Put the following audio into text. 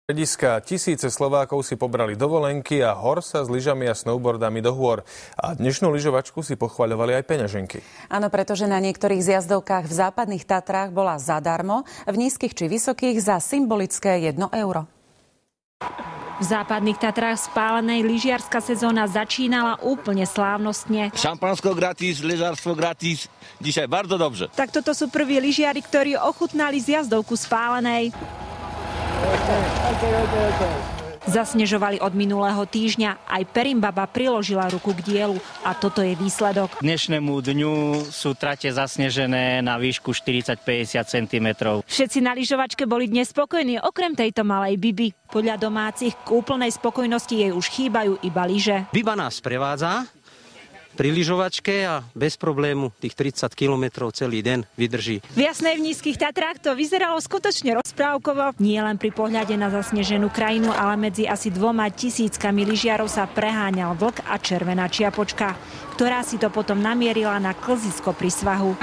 Tisíce Slovákov si pobrali dovolenky a hor sa s lyžami a snowboardami do hôr. A dnešnú lyžovačku si pochvaľovali aj peňaženky. Áno, pretože na niektorých zjazdovkách v západných Tatrách bola zadarmo, v nízkych či vysokých za symbolické 1 euro. V západných Tatrách spálenej lyžiarska sezóna začínala úplne slávnostne. Šampansko gratis, lyžarstvo gratis, dzisiaj bardzo dobrze. Tak toto sú prví lyžiari, ktorí ochutnali zjazdovku spálenej. Zasnežovali od minulého týždňa, aj Perimbaba priložila ruku k dielu a toto je výsledok. Dnešnému dňu sú trate zasnežené na výšku 40-50 cm. Všetci na lyžovačke boli dnes spokojní, okrem tejto malej Bibi. Podľa domácich k úplnej spokojnosti jej už chýbajú iba lyže. Biba nás prevádza pri lyžovačke a bez problému tých 30 kilometrov celý deň vydrží. V Jasnej v nízkych Tatrách to vyzeralo skutočne rozprávkovo. Nie len pri pohľade na zasneženú krajinu, ale medzi asi 2000 lyžiarov sa preháňal vlk a červená čiapočka, ktorá si to potom namierila na klzisko pri svahu.